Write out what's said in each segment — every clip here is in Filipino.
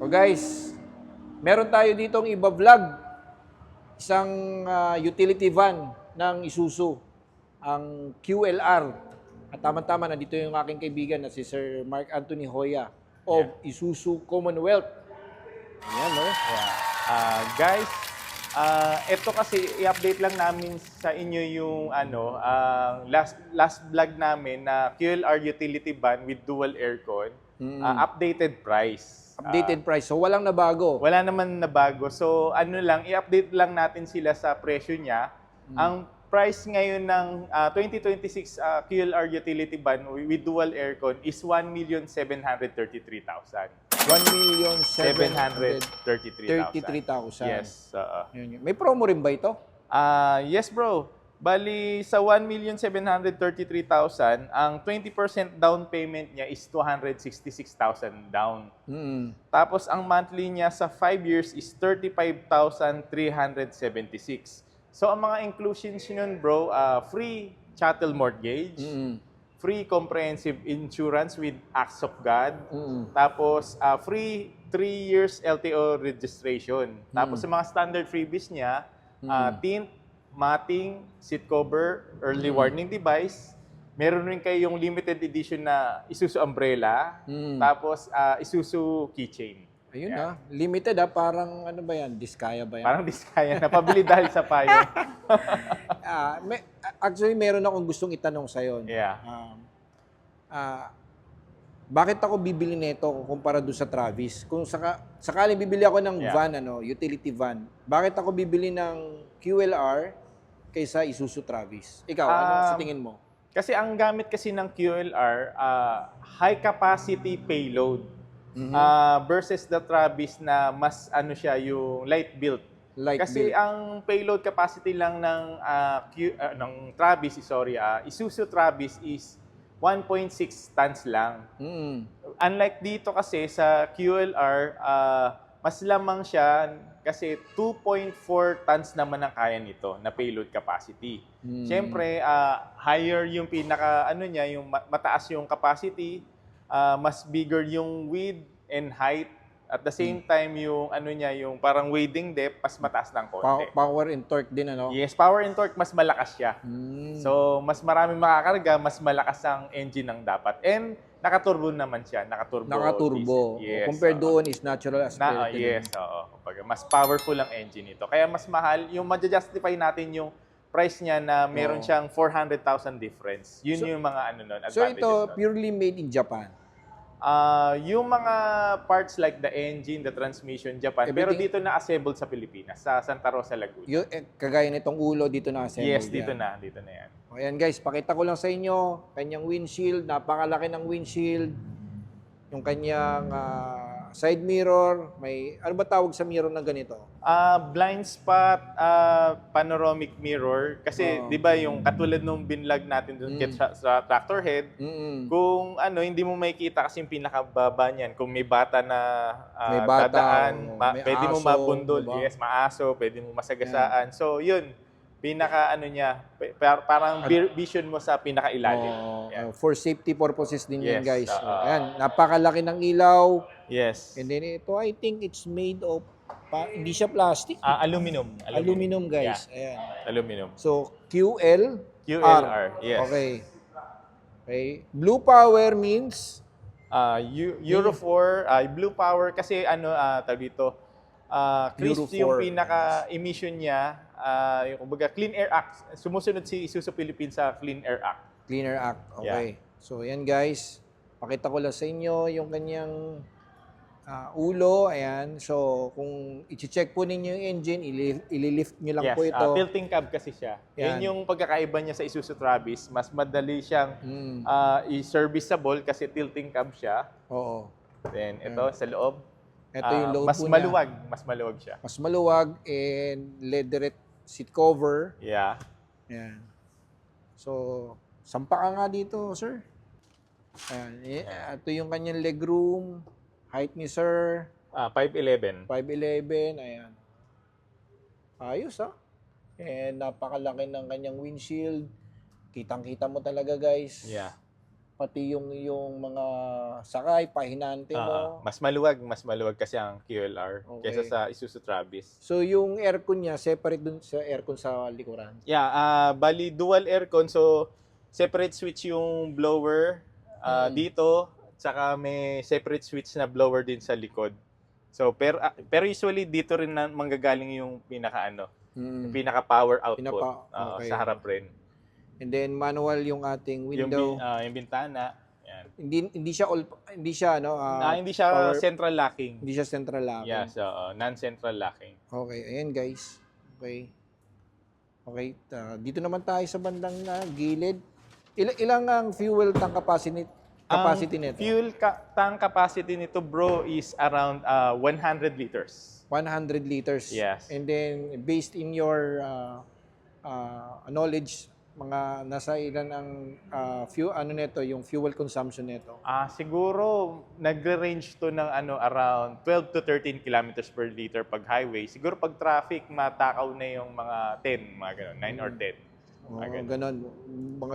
O guys, meron tayo ditong iba-vlog. Isang utility van ng Isuzu, ang QLR. At tama-tama, nandito yung aking kaibigan na si Sir Mark Anthony Hoya of Isuzu Commonwealth. Ayan, no? Guys, ito kasi i-update lang namin sa inyo yung last vlog namin na QLR utility van with dual aircon, updated price. Updated price. So, walang nabago. Wala naman na bago. So, i-update lang natin sila sa presyo niya. Ang price ngayon ng 2026 QLR utility van with dual aircon is 1,733,000. 1,733,000. Yes. May promo rin ba ito? Yes, bro. Bali, sa 1,733,000, ang 20% down payment niya is 266,000 down. Tapos, ang monthly niya sa 5 years is 35,376. So, ang mga inclusions nun, bro, free chattel mortgage, free comprehensive insurance with acts of God, tapos free 3 years LTO registration. Tapos, sa mga standard freebies niya, tint, matting, seat cover, early warning device. Meron rin kayong limited edition na Isuzu umbrella, tapos Isuzu keychain. Ayun limited parang ano ba yan? Diskaya ba yan? Parang diskaya na pabili dahil sa payo. Actually, meron akong gustong itanong sa'yo. Yeah. Bakit ako bibili nito kumpara doon sa Travis? Kung sakaling bibili ako ng van, utility van, bakit ako bibili ng QLR kaysa Isuzu Travis? Ikaw, ano sa tingin mo? Kasi ang gamit kasi ng QLR, high capacity payload versus the Travis na mas yung light build. Kasi ang payload capacity lang ng Travis, Isuzu Travis is 1.6 tons lang. Unlike dito kasi sa QLR, mas lamang siya kasi 2.4 tons naman ang kaya nito na payload capacity. Siyempre, higher yung yung mataas yung capacity, mas bigger yung width and height. At the same time, yung yung parang wading depth, mas mataas ng konti. Power and torque din, ano? Yes, power and torque, mas malakas siya. So, mas maraming makakarga, mas malakas ang engine ng dapat. And nakaturbo naman siya. Nakaturbo. Yes, Compared doon is natural aspirated. Yes, oo. Mas powerful ang engine nito. Kaya mas mahal. Yung ma-justify natin yung price niya na meron siyang 400,000 difference. Yun yung mga advantages. So, ito purely made in Japan? Yung mga parts like the engine, the transmission, Japan. Pero dito na assembled sa Pilipinas, sa Santa Rosa, Laguna. Kagaya nitong ulo, dito na assembled. Yes, dito na yan. O yan guys, pakita ko lang sa inyo, kanyang windshield, napakalaki ng windshield. Yung kanyang side mirror, may, ano ba tawag sa mirror na ganito? Blind spot, panoramic mirror. Kasi, di ba, yung katulad nung binlog natin dun sa tractor head, kung hindi mo makikita kasi yung pinakababa niyan, kung may bata na dadaan, pwede mo mabundol. Diba? Yes, maaso, pwede mo masagasaan. So, yun, parang vision mo sa pinakailalim. For safety purposes din yan, guys. Ayan, napakalaki ng ilaw. Yes. And then ito, I think it's made of, hindi siya plastic. Aluminum. Aluminum, guys. Yeah. Ayan. Aluminum. So, QLR. Yes. Okay. Blue power means? Euro 4, blue power kasi tawag dito, crisp yung pinaka-emission niya, yung kumbaga Clean Air Act. Sumusunod si Isuzu Philippines sa Clean Air Act. Clean Air Act. Okay. Yeah. So, yan guys. Pakita ko lang sa inyo yung kanyang ulo. Ayan. So, kung i-check po ninyo yung engine, ililift nyo lang po ito. Tilting cab kasi siya. Yan yung pagkakaiba niya sa Isuzu Travis. Mas madali siyang i-serviceable kasi tilting cab siya. Oo. Then, ito sa loob. Ito yung loob mas po maluwag. niya. Mas maluwag siya. Mas maluwag and leatherette seat cover. Yeah. Yan. So, sampa ka nga dito, sir. Ayan. Ito yung kanyang legroom. Height ni sir. 5'11". 5'11". Ayan. Ayos, And napakalaki ng kanyang windshield. Kitang-kita mo talaga, guys. Yeah. pati yung mga sakay, pahinante mo. Mas maluwag kasi ang QLR kaysa sa Isuzu Travis. So yung aircon niya, separate dun sa aircon sa likuran. Yeah, bali dual aircon, so separate switch yung blower dito, tsaka may separate switch na blower din sa likod. So pero usually dito rin na manggagaling yung yung pinaka power output sa harap rin. And then manual yung ating window. Yung bintana. Yan. Hindi siya Hindi siya central locking. Hindi siya central locking. Yeah, so non-central locking. Okay, ayan guys. Okay. Okay, dito naman tayo sa bandang gilid. Ilang ang fuel tank capacity nito? Fuel tank capacity nito, bro, is around 100 liters. 100 liters. Yes. And then based in your knowledge, mga nasa ilan ang yung fuel consumption nito? Siguro nagre-range to ng around 12 to 13 kilometers per liter pag highway. Siguro pag traffic matakaw na yung mga 10, mga ganun, 9 or 10. Ganon.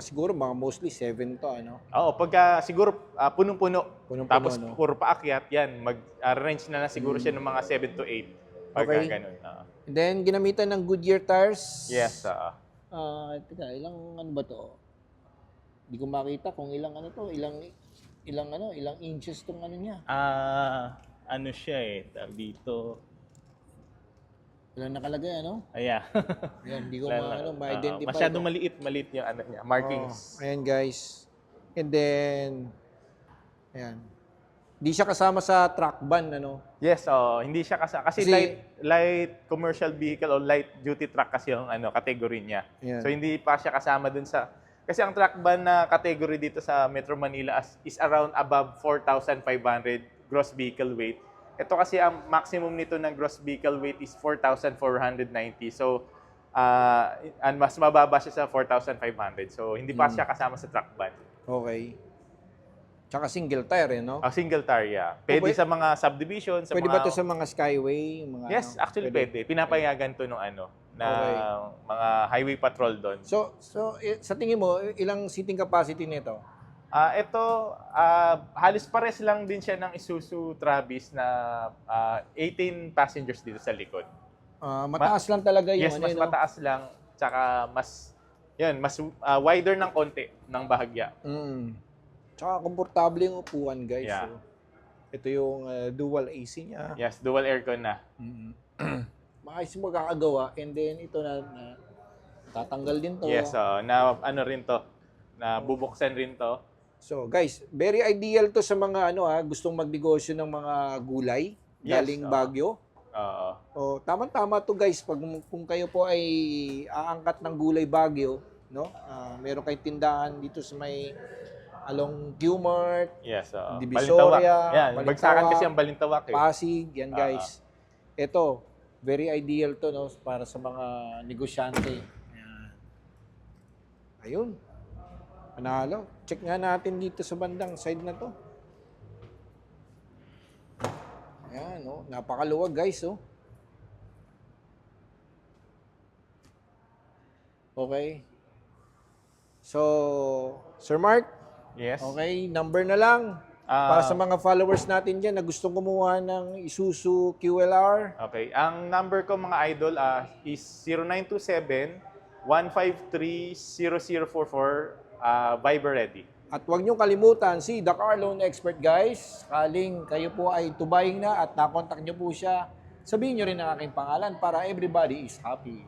Siguro mostly 7 to, Oo, pagka siguro punong-puno. Punong-puno, Tapos puro paakyat, yan, mag-range na siguro siya ng mga 7 to 8. Pagka Okay. ganun. And then ginamitan ng Goodyear tires. Yes, Teka, ilang ba to? Hindi ko makita kung ilang ilang inches tong niya. Siya dito. Ilang nakalagay, Ayan. Yan, hindi ko ma-identify. Masyadong maliit yung niya, markings. Ayan guys. And then, ayan. Hindi siya kasama sa truck ban, Yes, hindi siya kasi light commercial vehicle o light duty truck kasi yung category niya. Yan. So hindi pa siya kasama dun sa kasi ang truck ban na category dito sa Metro Manila is around above 4,500 gross vehicle weight. Ito kasi ang maximum nito ng gross vehicle weight is 4,490. So mas mababa siya sa 4,500. So hindi pa siya kasama sa truck ban. Okay. Tsaka single tire, Single tire, yeah. Pwede sa mga subdivision, pwede ba ito sa mga skyway? Yes, actually pwede. Pinapayagan to ng mga highway patrol doon. So sa tingin mo, ilang seating capacity nito? Ito, halos pares lang din siya ng Isuzu Travis na 18 passengers dito sa likod. Mataas lang talaga yung Yes, mas mataas lang. Tsaka mas wider ng konti ng bahagya. Tsaka komportable yung upuan, guys. Yeah. So, ito yung dual AC niya. Yes, dual aircon na. Maayos mo kakagawa. And then ito na tatanggal din to. Yes, rin to. Na bubuksan rin to. So guys, very ideal to sa mga gustong magnegosyo ng mga gulay galing Baguio. Tama-tama to guys kung kayo po ay aangkat ng gulay Baguio, meron kayong tindahan dito sa may along Q-Mart, yes, Divisoria, Balintawak. Bagsakan kasi ang Balintawak. Pasig, yan guys. Ito, very ideal to para sa mga negosyante. Ayan. Ayun. Panalo. Check nga natin dito sa bandang side na to. Ayan, napakaluwag guys, Okay. So, Sir Mark, yes. Okay, number na lang. Para sa mga followers natin dyan na gustong kumuha ng Isuzu QLR. Okay, ang number ko mga idol is 0927-153-0044, Viber ready. At huwag niyong kalimutan si The Car Loan Expert guys. Kaling kayo po ay tubaying na at nakontak niyo po siya, sabihin niyo rin ang aking pangalan para everybody is happy.